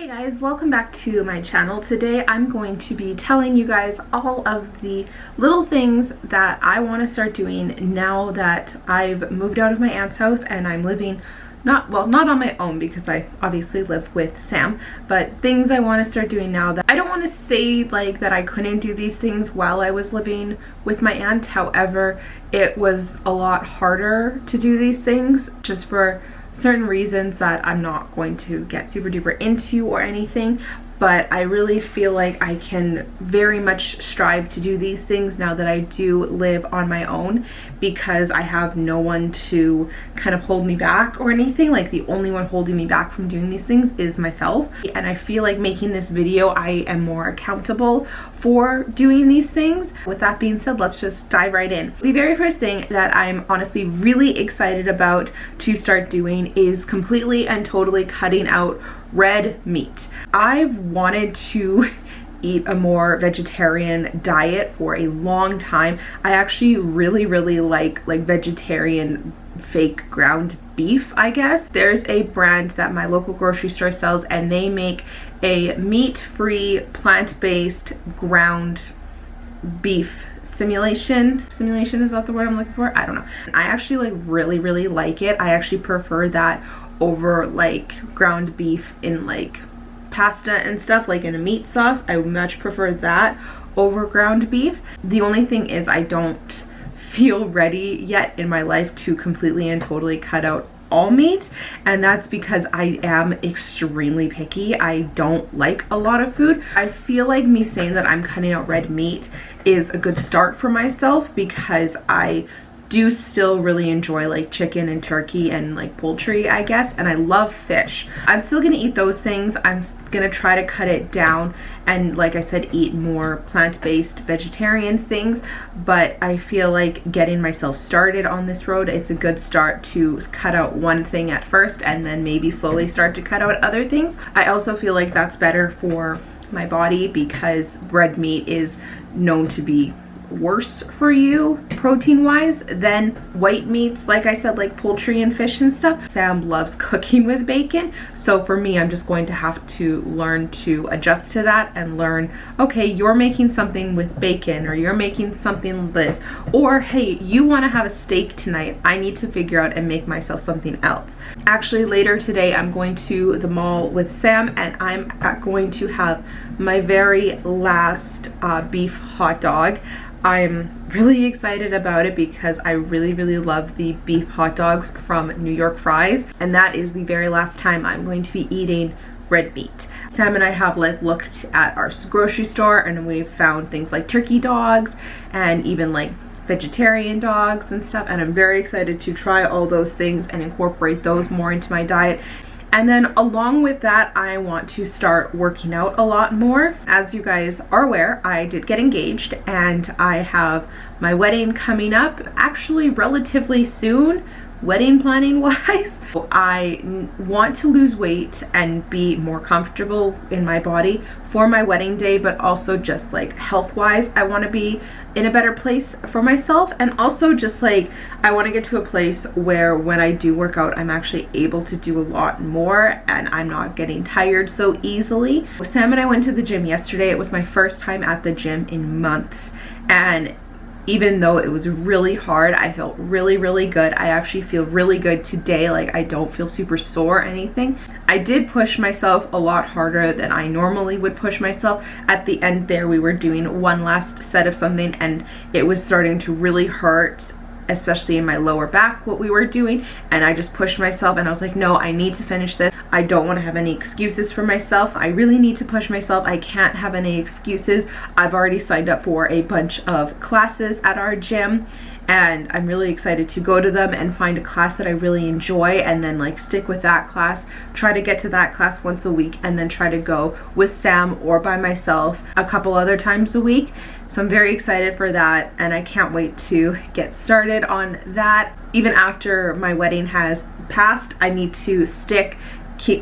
Hey guys, welcome back to my channel. Today I'm going to be telling you guys all of the little things that I want to start doing now that I've moved out of my aunt's house and I'm living not on my own because I obviously live with Sam, but things I want to start doing now. That I don't want to say like that I couldn't do these things while I was living with my aunt. However, it was a lot harder to do these things just for certain reasons that I'm not going to get super duper into or anything, but I really feel like I can very much strive to do these things now that I do live on my own, because I have no one to kind of hold me back or anything. Like, the only one holding me back from doing these things is myself, and I feel like making this video I am more accountable for doing these things. With that being said, let's just dive right in. The very first thing that I'm honestly really excited about to start doing is completely and totally cutting out red meat. I've wanted to eat a more vegetarian diet for a long time. I actually really like vegetarian fake ground beef, I guess. There's a brand that my local grocery store sells, and they make a meat-free, plant-based ground beef simulation, is that the word I'm looking for? I don't know. I actually really like it. I actually prefer that over like ground beef in like pasta and stuff, like in a meat sauce. I would much prefer that over ground beef. The only thing is I don't feel ready yet in my life to completely and totally cut out all meat, and that's because I am extremely picky. I don't like a lot of food. I feel like me saying that I'm cutting out red meat is a good start for myself, because I do still really enjoy like chicken and turkey and like poultry, I guess, and I love fish. I'm still gonna eat those things. I'm gonna try to cut it down and, like I said, eat more plant-based vegetarian things, but I feel like getting myself started on this road, it's a good start to cut out one thing at first and then maybe slowly start to cut out other things. I also feel like that's better for my body, because red meat is known to be worse for you protein wise than white meats, like I said, like poultry and fish and stuff. Sam loves cooking with bacon, so for me, I'm just going to have to learn to adjust to that and learn, okay, you're making something with bacon, or you're making something this, or hey, you want to have a steak tonight, I need to figure out and make myself something else. Actually, later today I'm going to the mall with Sam, and I'm going to have my very last beef hot dog. I'm really excited about it because I really love the beef hot dogs from New York Fries, and that is the very last time I'm going to be eating red meat. Sam and I have like looked at our grocery store, and we've found things like turkey dogs and even like vegetarian dogs and stuff, and I'm very excited to try all those things and incorporate those more into my diet. And then along with that, I want to start working out a lot more. As you guys are aware, I did get engaged, and I have my wedding coming up actually relatively soon, wedding planning wise. I want to lose weight and be more comfortable in my body for my wedding day, but also just like health wise, I want to be in a better place for myself, and also just like I want to get to a place where when I do work out, I'm actually able to do a lot more and I'm not getting tired so easily. Sam and I went to the gym yesterday. It was my first time at the gym in months, and even though it was really hard, I felt really good. I actually feel really good today. Like, I don't feel super sore or anything. I did push myself a lot harder than I normally would push myself. At the end there, we were doing one last set of something, and it was starting to really hurt, especially in my lower back, what we were doing, and I just pushed myself, and I was like, no, I need to finish this. I don't want to have any excuses for myself. I really need to push myself. I can't have any excuses. I've already signed up for a bunch of classes at our gym, and I'm really excited to go to them and find a class that I really enjoy, and then like stick with that class, try to get to that class once a week, and then try to go with Sam or by myself a couple other times a week. So I'm very excited for that, and I can't wait to get started on that. Even after my wedding has passed, I need to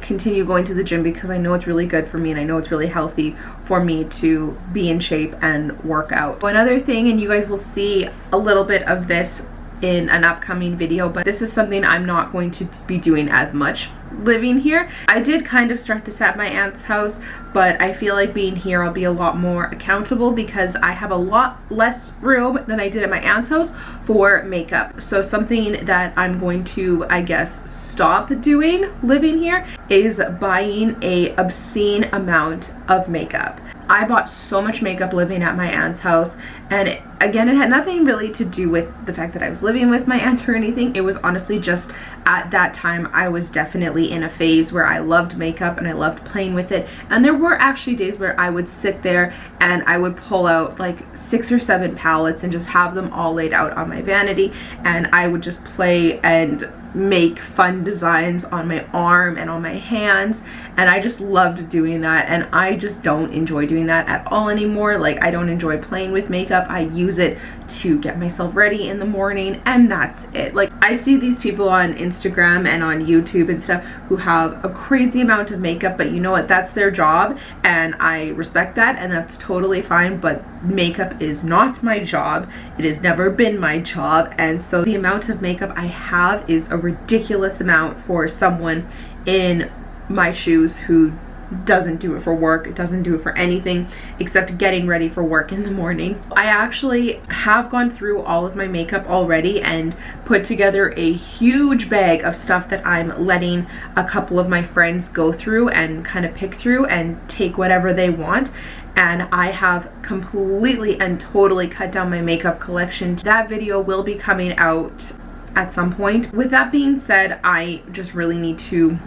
continue going to the gym, because I know it's really good for me, and I know it's really healthy for me to be in shape and work out. Another thing, and you guys will see a little bit of this in an upcoming video, but this is something I'm not going to be doing as much living here. I did kind of start this at my aunt's house, but I feel like being here I'll be a lot more accountable because I have a lot less room than I did at my aunt's house for makeup. So something that I'm going to, I guess, stop doing living here is buying a obscene amount of makeup. I bought so much makeup living at my aunt's house, and again, it had nothing really to do with the fact that I was living with my aunt or anything. It was honestly just at that time I was definitely in a phase where I loved makeup and I loved playing with it, and there were actually days where I would sit there and I would pull out like 6 or 7 palettes and just have them all laid out on my vanity, and I would just play and make fun designs on my arm and on my hands, and I just loved doing that, and I just don't enjoy doing that at all anymore. Like, I don't enjoy playing with makeup. I use it to get myself ready in the morning, and that's it. Like, I see these people on Instagram and on YouTube and stuff who have a crazy amount of makeup, but you know what, that's their job, and I respect that, and that's totally fine, but makeup is not my job. It has never been my job, and so the amount of makeup I have is a ridiculous amount for someone in my shoes who doesn't do it for work, doesn't do it for anything except getting ready for work in the morning. I actually have gone through all of my makeup already and put together a huge bag of stuff that I'm letting a couple of my friends go through and kind of pick through and take whatever they want. And I have completely and totally cut down my makeup collection. That video will be coming out at some point. With that being said, I just really need to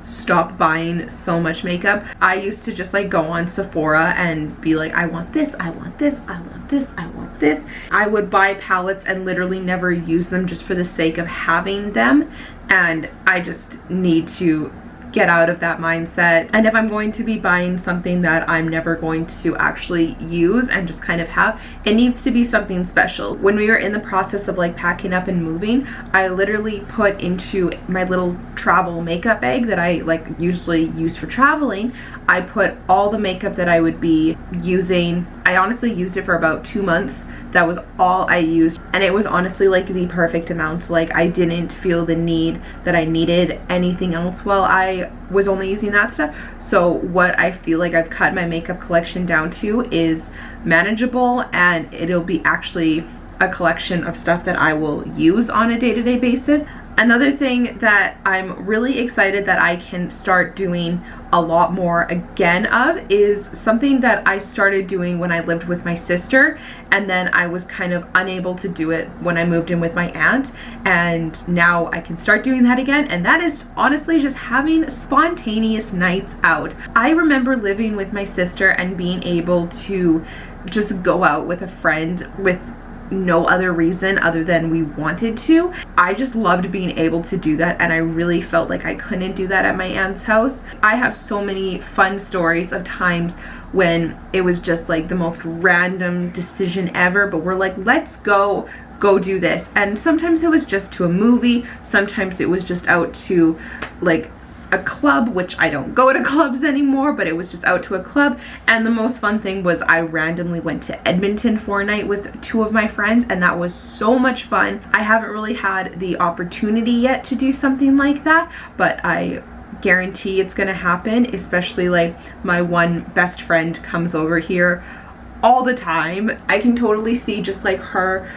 stop buying so much makeup. I used to just like go on Sephora and be like, I want this, I want this, I want this, I want this. I would buy palettes and literally never use them just for the sake of having them, and I just need to get out of that mindset. And if I'm going to be buying something that I'm never going to actually use and just kind of have, it needs to be something special. When we were in the process of like packing up and moving, I literally put into my little travel makeup bag that I like usually use for traveling, I put all the makeup that I would be using. I honestly used it for about 2 months. That was all I used, and it was honestly like the perfect amount. Like, I didn't feel the need that I needed anything else while I was only using that stuff. So what I feel like I've cut my makeup collection down to is manageable, and it'll be actually a collection of stuff that I will use on a day-to-day basis. Another thing that I'm really excited that I can start doing a lot more again of is something that I started doing when I lived with my sister, and then I was kind of unable to do it when I moved in with my aunt, and now I can start doing that again, and that is honestly just having spontaneous nights out. I remember living with my sister and being able to just go out with a friend with no other reason other than we wanted to. I just loved being able to do that, and I really felt like I couldn't do that at my aunt's house. I have so many fun stories of times when it was just like the most random decision ever, but we're like, let's go do this. And sometimes it was just to a movie, sometimes it was just out to like a club, which I don't go to clubs anymore, but it was just out to a club. And the most fun thing was I randomly went to Edmonton for a night with 2 of my friends, and that was so much fun. I haven't really had the opportunity yet to do something like that, but I guarantee it's gonna happen, especially like my one best friend comes over here all the time. I can totally see just like her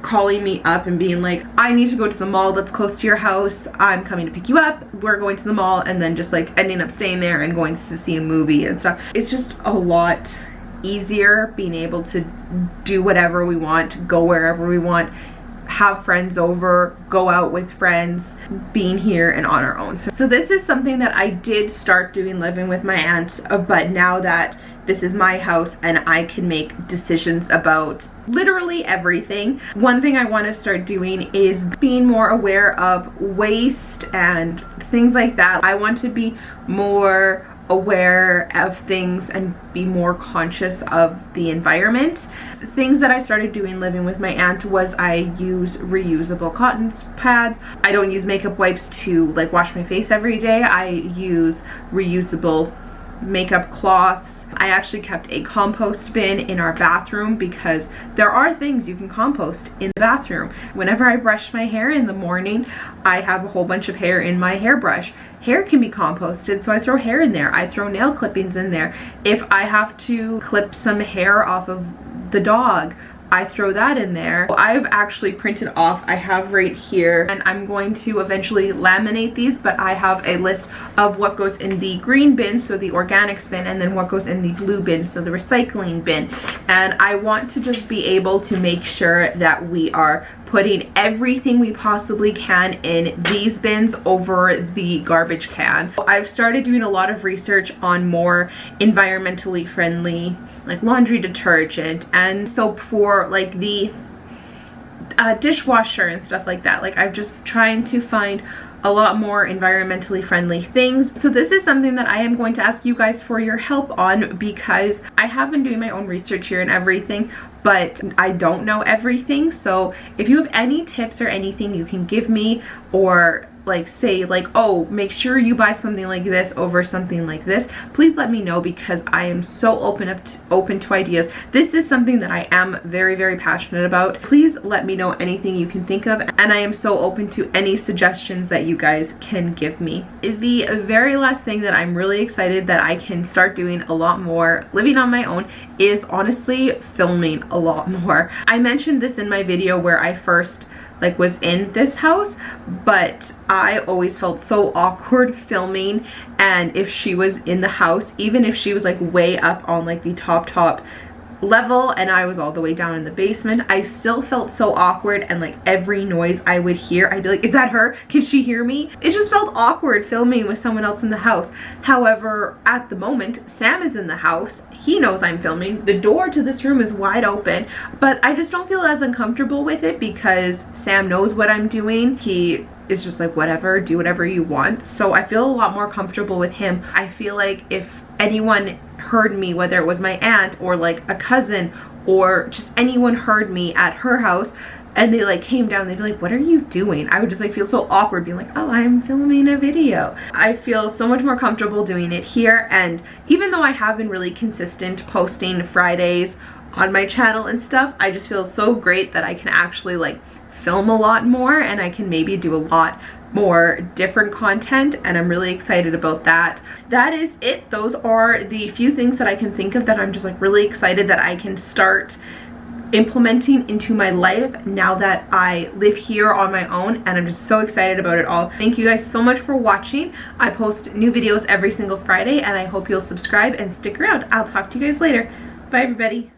calling me up and being like, I need to go to the mall that's close to your house, I'm coming to pick you up, we're going to the mall, and then just like ending up staying there and going to see a movie and stuff. It's just a lot easier being able to do whatever we want, go wherever we want, have friends over, go out with friends, being here and on our own. So this is something that I did start doing living with my aunt, but now that this is my house and I can make decisions about literally everything. One thing I want to start doing is being more aware of waste and things like that. I want to be more aware of things and be more conscious of the environment. Things that I started doing living with my aunt was I use reusable cotton pads. I don't use makeup wipes to like wash my face every day. I use reusable makeup cloths. I actually kept a compost bin in our bathroom because there are things you can compost in the bathroom. Whenever I brush my hair in the morning, I have a whole bunch of hair in my hairbrush. Hair can be composted, so I throw hair in there. I throw nail clippings in there. If I have to clip some hair off of the dog, I throw that in there. I've actually printed off, I have right here, and I'm going to eventually laminate these, but I have a list of what goes in the green bin, so the organics bin, and then what goes in the blue bin, so the recycling bin. And I want to just be able to make sure that we are putting everything we possibly can in these bins over the garbage can. I've started doing a lot of research on more environmentally friendly, like laundry detergent and soap for like the dishwasher and stuff like that. Like I'm just trying to find a lot more environmentally friendly things. So this is something that I am going to ask you guys for your help on, because I have been doing my own research here and everything, but I don't know everything. So if you have any tips or anything you can give me, or like say like, oh, make sure you buy something like this over something like this, please let me know, because I am so open to ideas. This is something that I am very, very passionate about. Please let me know anything you can think of, and I am so open to any suggestions that you guys can give me. The very last thing that I'm really excited that I can start doing a lot more living on my own is honestly filming a lot more. I mentioned this in my video where I first was in this house, but I always felt so awkward filming, and if she was in the house, even if she was like way up on like the top level and I was all the way down in the basement, I still felt so awkward, and like every noise I would hear, I'd be like, is that her? Can she hear me? It just felt awkward filming with someone else in the house. However, at the moment, Sam is in the house. He knows I'm filming. The door to this room is wide open, but I just don't feel as uncomfortable with it because Sam knows what I'm doing. He is just like, whatever, do whatever you want. So I feel a lot more comfortable with him. I feel like if anyone heard me, whether it was my aunt or like a cousin or just anyone heard me at her house and they like came down, they'd be like, what are you doing? I would just like feel so awkward being like, oh, I'm filming a video. I feel so much more comfortable doing it here, and even though I have been really consistent posting Fridays on my channel and stuff, I just feel so great that I can actually like film a lot more, and I can maybe do a lot more different content, and I'm really excited about that. That is it. Those are the few things that I can think of that I'm just like really excited that I can start implementing into my life now that I live here on my own, and I'm just so excited about it all. Thank you guys so much for watching. I post new videos every single Friday, and I hope you'll subscribe and stick around. I'll talk to you guys later. Bye everybody.